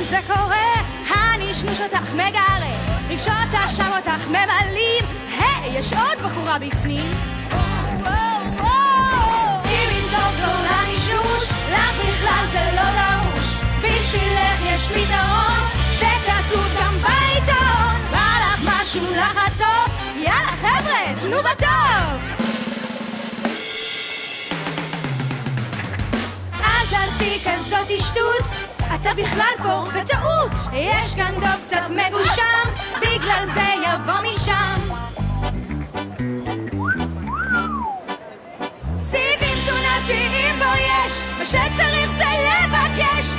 זה קורה, הנשנוש אותך מגרה, רגשות אשם אותך ממלאים, היי, יש עוד בחורה בפנים. שימי סוף לא לנשנוש, לך בכלל זה לא דרוש, בשבילך יש פתרון, זה כתוב גם בעיתון. בא לך משהו לחטוף, יאללה חבר'ה, תנו בטוב. אל תעשי כזאת שטות, אתה בכלל פה בטעות, יש כאן דוב קצת מגושם, בגלל זה יבוא משם. סיבים תזונתיים בו יש, מה שצריך זה לבקש.